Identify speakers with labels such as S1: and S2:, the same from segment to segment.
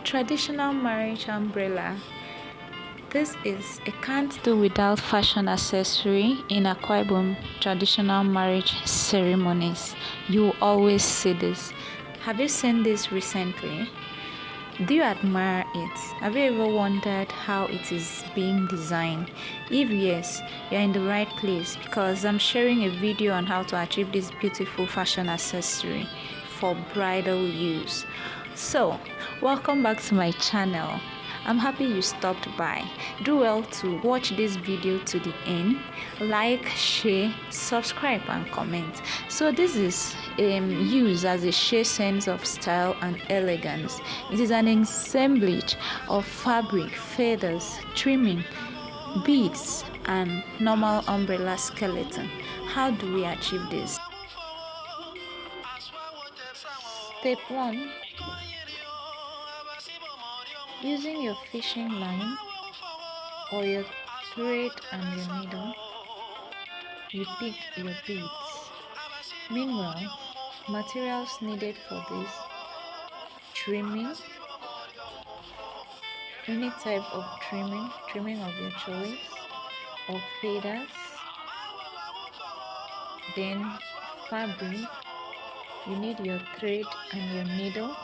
S1: Traditional marriage umbrella. This is a can't do without fashion accessory in Akwa Ibom traditional marriage ceremonies. You always see this. Have you seen this recently? Do you admire it? Have you ever wondered how it is being designed? If yes, you're in the right place because I'm sharing a video on how to achieve this beautiful fashion accessory for bridal use. So, welcome back to my channel. I'm happy you stopped by. Do well to watch this video to the end. Like, share, subscribe and comment. So this is used as a sheer sense of style and elegance. It is an assemblage of fabric, feathers, trimming, beads and normal umbrella skeleton. How do we achieve this? Step 1. Using your fishing line or your thread and your needle, you pick your beads. Meanwhile, materials needed for this: trimming, any type of trimming of your choice, or feathers, then fabric, you need your thread and your needle,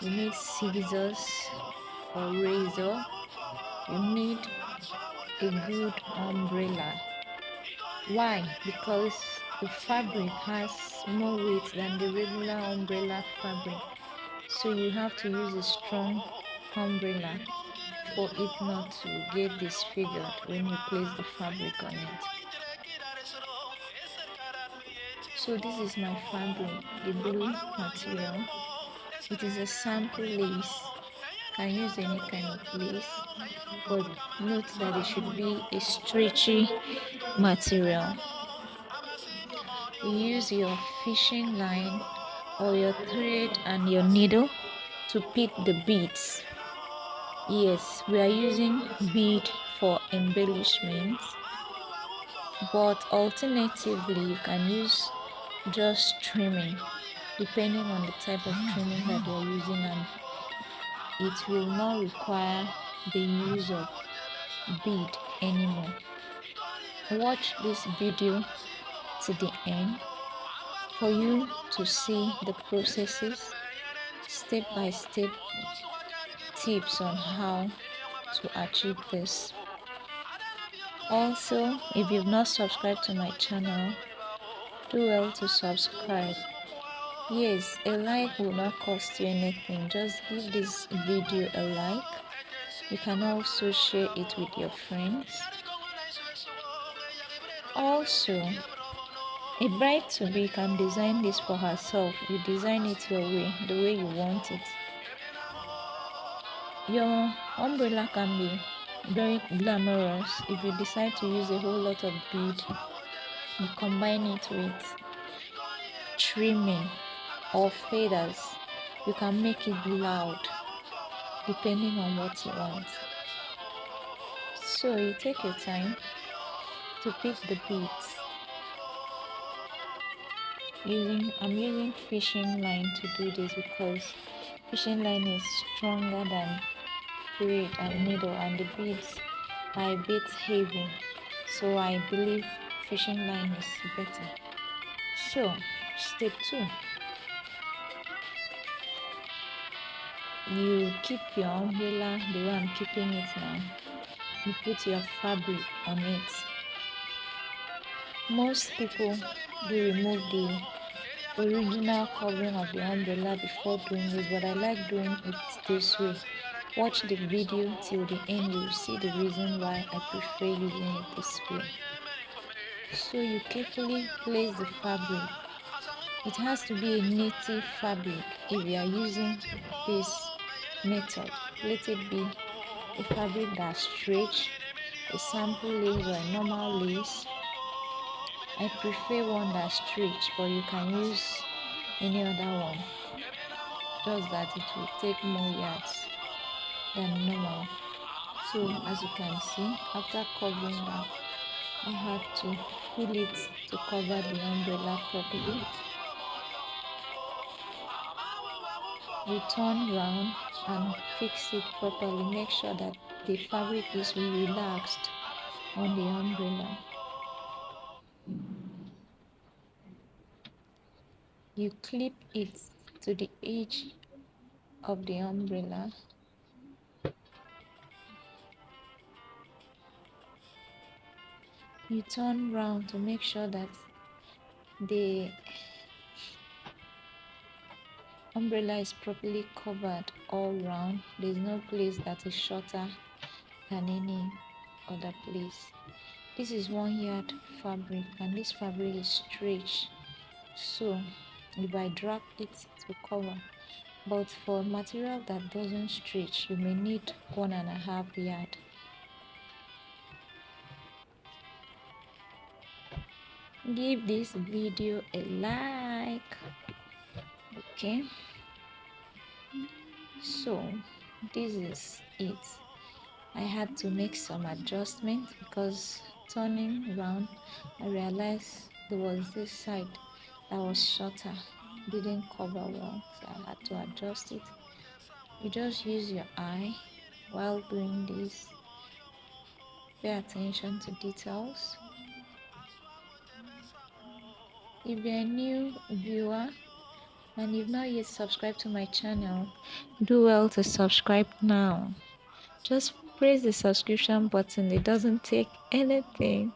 S1: you need scissors or razor, you need a good umbrella. Why? Because the fabric has more weight than the regular umbrella fabric, so you have to use a strong umbrella for it not to get disfigured when you place the fabric on it. So this is my fabric, the blue material. It is a sample lace. Can use any kind of lace, but note that it should be a stretchy material. You use your fishing line or your thread and your needle to pick the beads. Yes, we are using bead for embellishment, but alternatively you can use just trimming depending on the type of trimming that you're using, and it will not require the use of bead anymore. Watch this video to the end for you to see the processes, step by step tips on how to achieve this. Also, if you've not subscribed to my channel, do well to subscribe. Yes, a like will not cost you anything. Just give this video a like. You can also share it with your friends. Also, a bride-to-be can design this for herself. You design it your way, the way you want it. Your umbrella can be very glamorous if you decide to use a whole lot of bead. You combine it with trimming or feathers. You can make it loud depending on what you want. So you take your time to pick the beads. I'm using fishing line to do this because fishing line is stronger than thread and needle, and the beads are a bit heavy, so I believe fishing line is better. So step 2, you keep your umbrella the way I'm keeping it now. You put your fabric on it. Most people do remove the original covering of the umbrella before doing this, but I like doing it this way. Watch the video till the end, you will see the reason why I prefer using it this way. So you carefully place the fabric. It has to be a native fabric if you are using this method. Let it be a fabric that stretch, a sample lace or a normal lace. I prefer one that stretch, but you can use any other one, just that it will take more yards than normal. So as you can see, after covering that, I had to pull it to cover the umbrella properly. You turn round and fix it properly. Make sure that the fabric is relaxed on the umbrella. You clip it to the edge of the umbrella. You turn round to make sure that the umbrella is properly covered all round. There's no place that is shorter than any other place. This is 1 yard fabric, and this fabric is stretched, so if I drag it to cover. But for material that doesn't stretch, you may need 1.5 yard. Give this video a like. Okay, so this is it. I had to make some adjustments because turning around I realized there was this side that was shorter, didn't cover well, so I had to adjust it. You just use your eye while doing this. Pay attention to details. If you're a new viewer and you've not yet subscribed to my channel, do well to subscribe now. Just press the subscription button. It doesn't take anything.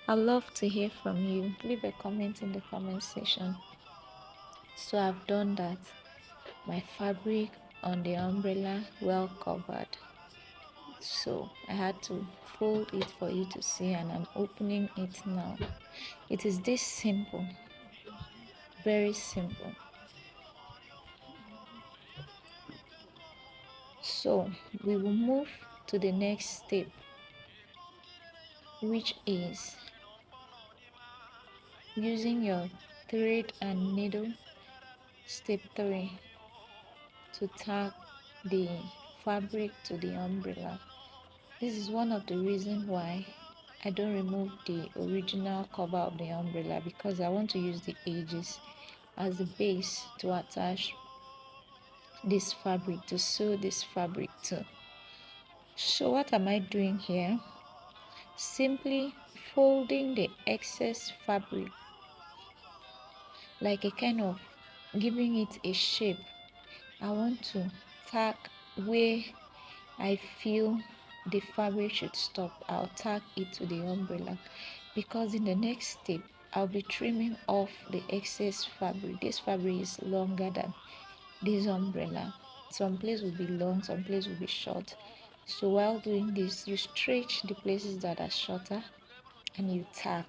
S1: I'd love to hear from you. Leave a comment in the comment section. So I've done that. My fabric on the umbrella well covered. So I had to fold it for you to see, and I'm opening it now. It is this simple, very simple. So we will move to the next step, which is using your thread and needle. Step 3, to tag the fabric to the umbrella. This is one of the reasons why I don't remove the original cover of the umbrella, because I want to use the edges as the base to attach this fabric, to sew this fabric to. So what am I doing here? Simply folding the excess fabric, like a kind of giving it a shape. I want to tag where I feel the fabric should stop. I'll tag it to the umbrella, because in the next step I'll be trimming off the excess fabric. This fabric is longer than this umbrella. Some place will be long, some place will be short. So while doing this, you stretch the places that are shorter and you tag.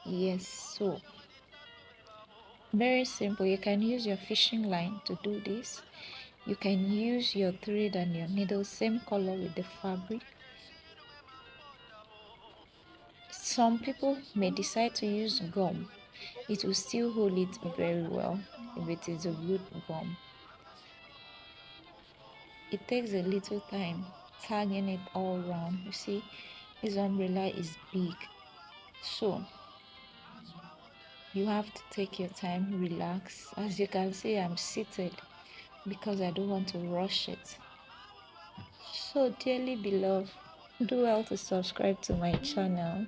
S1: Yes, so very simple. You can use your fishing line to do this. You can use your thread and your needle, same color with the fabric. Some people may decide to use gum. It will still hold it very well if it is a wood gum. It takes a little time tagging it all around. You see, this umbrella is big, so you have to take your time, relax. As you can see, I'm seated because I don't want to rush it. So dearly beloved, do well to subscribe to my channel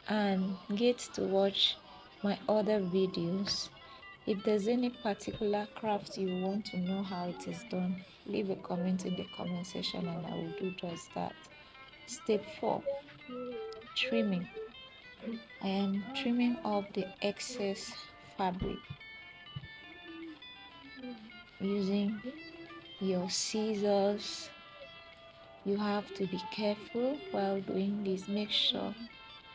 S1: and get to watch my other videos. If there's any particular craft you want to know how it is done, leave a comment in the comment section and I will do just that. Step 4, trimming. I am trimming off the excess fabric using your scissors. You have to be careful while doing this. Make sure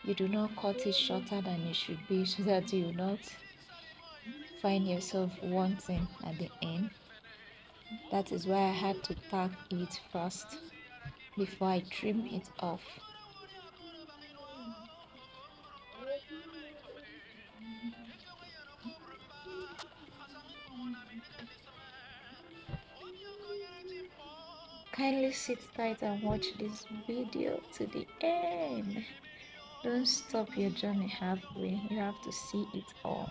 S1: you do not cut it shorter than it should be, so that you will not find yourself wanting at the end. That is why I had to tag it first before I trim it off. Kindly sit tight and watch this video to the end. Don't stop your journey halfway. You have to see it all.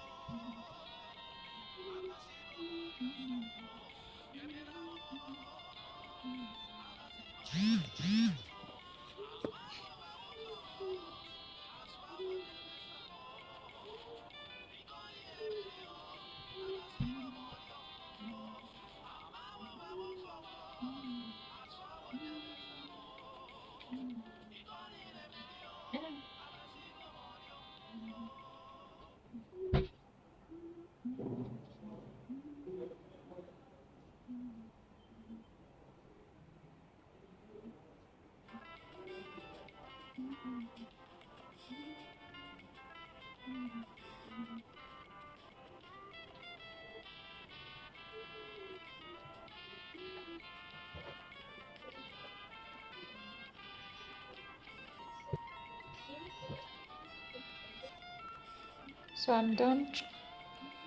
S1: So I'm done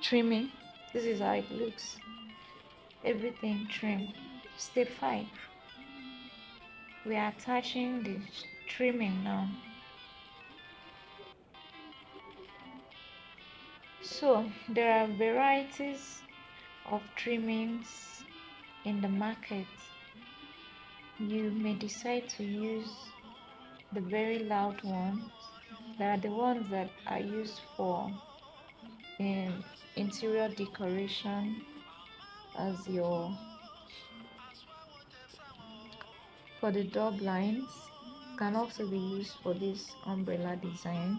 S1: trimming. This is how it looks. Everything trimmed. Step 5. We are attaching the trimming now. So there are varieties of trimmings in the market. You may decide to use the very loud ones. There are the ones that are used for interior decoration, as your for the door blinds. Can also be used for this umbrella design.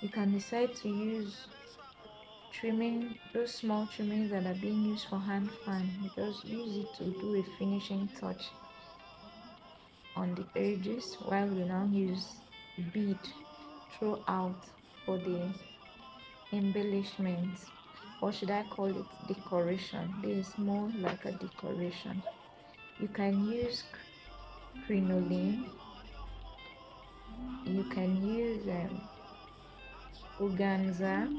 S1: You can decide to use trimming, those small trimmings that are being used for hand fan. You just use it to do a finishing touch on the edges, while you now use bead throughout for the embellishment, or should I call it decoration. This is more like a decoration. You can use crinoline, you can use organza,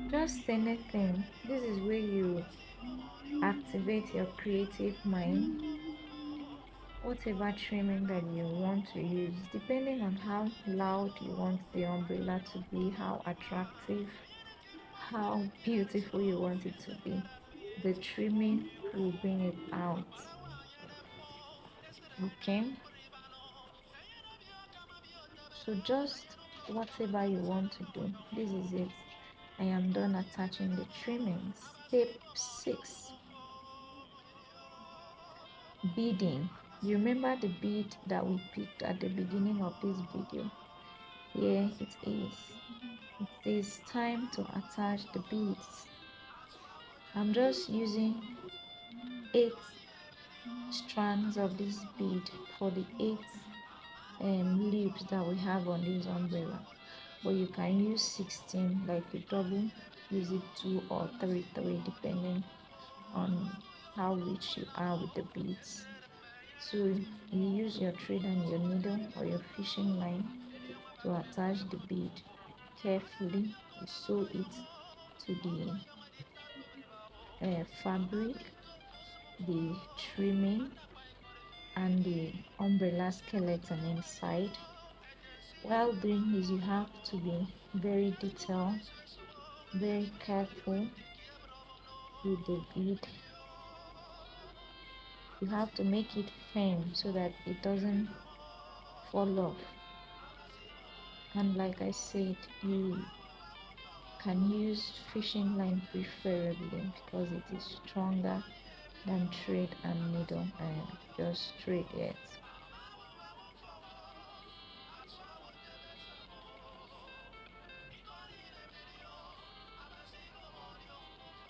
S1: just anything. This is where you activate your creative mind. Whatever trimming that you want to use, depending on how loud you want the umbrella to be, how attractive, how beautiful you want it to be, the trimming will bring it out. Okay, so just whatever you want to do, this is it. I am done attaching the trimmings. Step 6. Beading. You remember the bead that we picked at the beginning of this video? Here it is. It is time to attach the beads. I'm just using 8 strands of this bead for the 8 leaves that we have on this umbrella, but you can use 16, like you double, use it 2 or 3 depending on how rich you are with the beads. So you use your thread and your needle or your fishing line to attach the bead carefully. You sew it to the fabric, the trimming, and the umbrella skeleton inside. While doing this, you have to be very detailed, very careful with the bead. You have to make it firm so that it doesn't fall off. And like I said, you can use fishing line preferably because it is stronger than thread and needle and just thread it.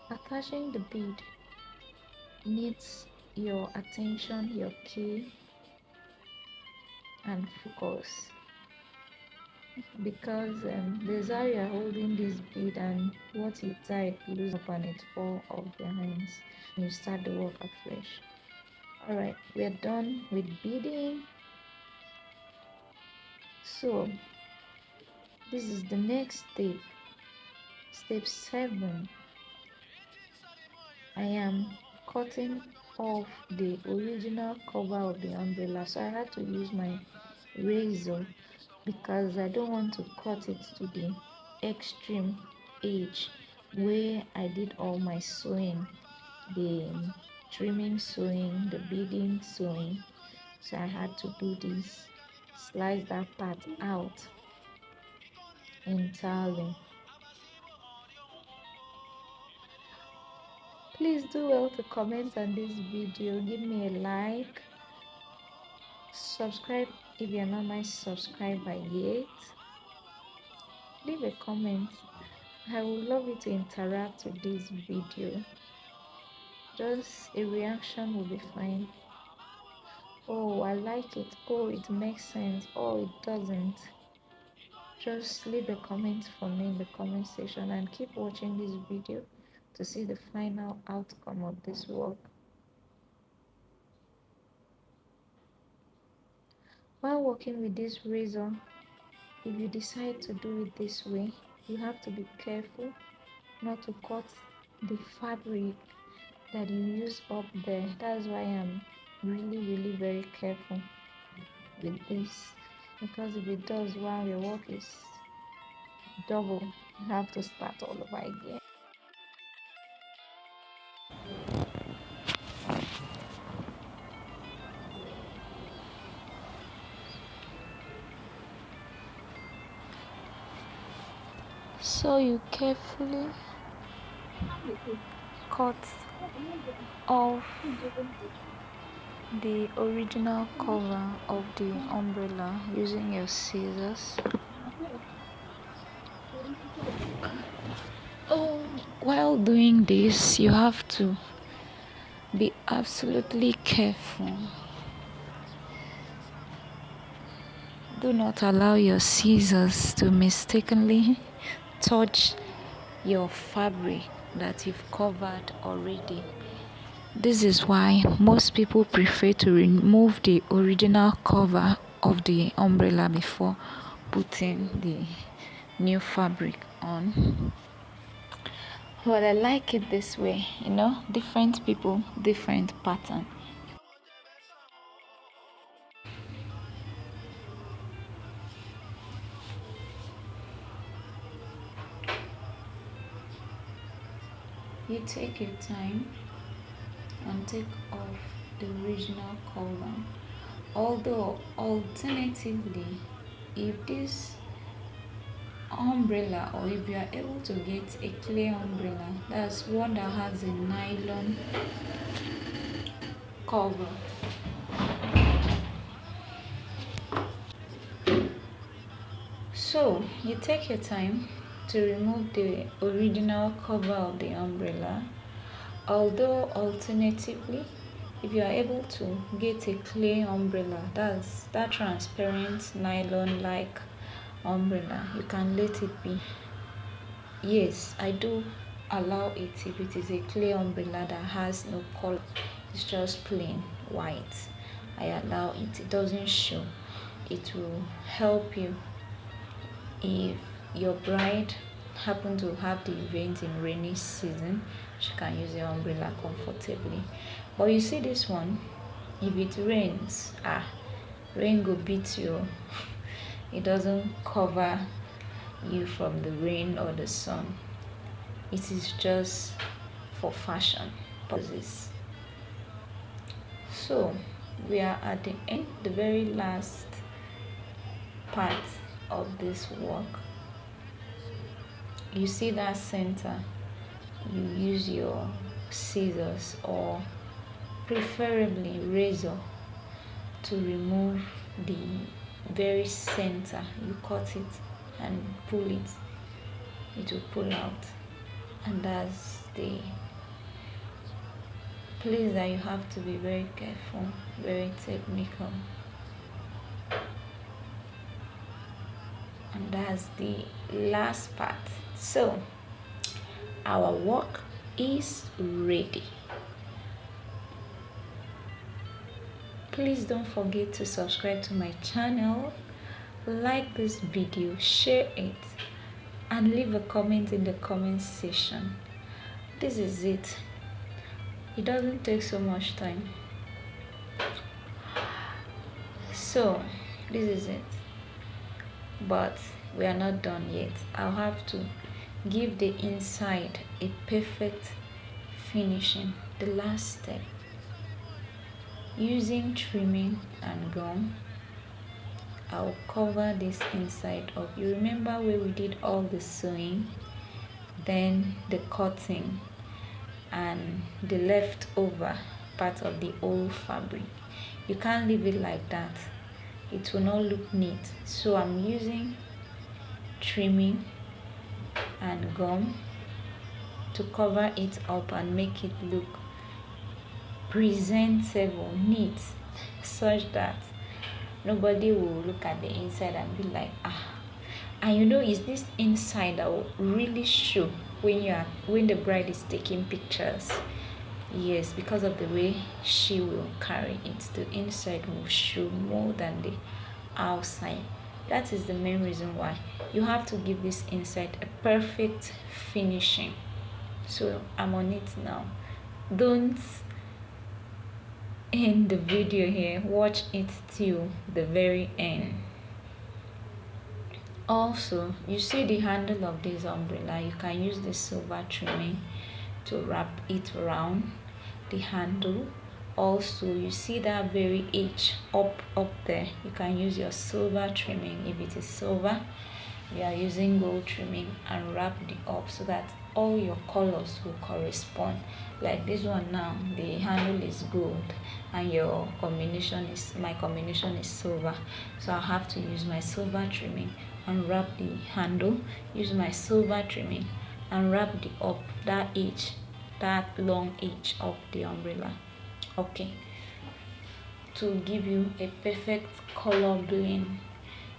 S1: Attaching the bead needs your attention, your key, and focus, because there's how you're holding this bead and what you tie loose up and it fall off your hands. You start the work afresh. All right, we're done with beading. So this is the next step. Step 7. I am cutting off the original cover of the umbrella, so I had to use my razor because I don't want to cut it to the extreme edge where I did all my sewing, the trimming sewing, the beading sewing. So I had to do this, slice that part out entirely. Please do well to comment on this video, give me a like, subscribe if you're not my subscriber yet, leave a comment. I would love you to interact with this video. Just a reaction will be fine. Oh, I like it. Oh, it makes sense. Oh, it doesn't. Just leave a comment for me in the comment section and keep watching this video to see the final outcome of this work. While working with this razor, if you decide to do it this way, you have to be careful not to cut the fabric that you use up there. That's why I'm really very careful with this, because if it does while your work is double, you have to start all over again. So you carefully cut off the original cover of the umbrella using your scissors. Oh, while doing this, you have to be absolutely careful. Do not allow your scissors to mistakenly touch your fabric that you've covered already. This is why most people prefer to remove the original cover of the umbrella before putting the new fabric on. But I like it this way, different people, different pattern. You take your time and take off the original cover. Although alternatively, if this umbrella, or if you are able to get a clear umbrella, that's one that has a nylon cover, so you take your time to remove the original cover of the umbrella. Although alternatively, if you are able to get a clear umbrella, that's that transparent nylon like umbrella, you can let it be. Yes, I do allow it if it is a clear umbrella that has no color, it's just plain white. I allow it. It doesn't show. It will help you if your bride happen to have the event in rainy season. She can use the umbrella comfortably. But you see this one, if it rains, rain go beat you. It doesn't cover you from the rain or the sun. It is just for fashion purposes. So we are at the end, the very last part of this work. You see that center, you use your scissors or preferably razor to remove the very center. You cut it and pull it, it will pull out, and that's the place that you have to be very careful, very technical. And that's the last part. So our work is ready. Please don't forget to subscribe to my channel, like this video, share it, and leave a comment in the comment section. This is it. It doesn't take so much time. So this is it. But we are not done yet. I'll have to give the inside a perfect finishing, the last step. Using trimming and gum, I'll cover this inside up. You remember where we did all the sewing, then the cutting and the leftover part of the old fabric. You can't leave it like that, it will not look neat. So I'm using trimming and gum to cover it up and make it look presentable, neat, such that nobody will look at the inside and be like, and you know, is this inside that will really show when the bride is taking pictures. Yes, because of the way she will carry it, the inside will show more than the outside. That is the main reason why you have to give this inside a perfect finishing. So I'm on it now. Don't end the video here, watch it till the very end. Also, you see the handle of this umbrella, you can use the silver trimming to wrap it around the handle. Also, you see that very edge up there, you can use your silver trimming. If it is silver, you are using gold trimming and wrap the up so that all your colors will correspond. Like this one now, the handle is gold and my combination is silver, so I have to use my silver trimming and wrap the handle, use my silver trimming and wrap the up, that edge, that long edge of the umbrella. Okay, to give you a perfect color blend,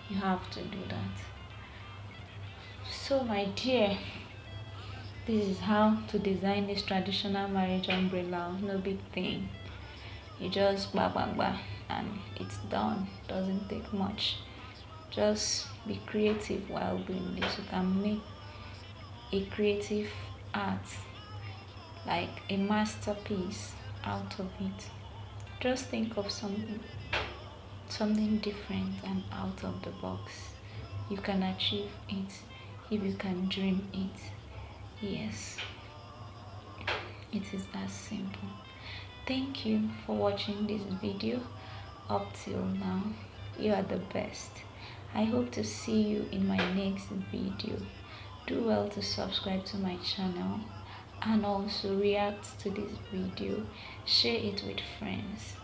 S1: you have to do that. So my dear, this is how to design this traditional marriage umbrella. No big thing, you just bang bang bang and it's done. Doesn't take much. Just be creative while doing this. You can make a creative art, like a masterpiece out of it. Just think of something different and out of the box. You can achieve it if you can dream it. Yes, it is that simple. Thank you for watching this video up till now. You are the best. I hope to see you in my next video. Do well to subscribe to my channel and also react to this video. Share it with friends.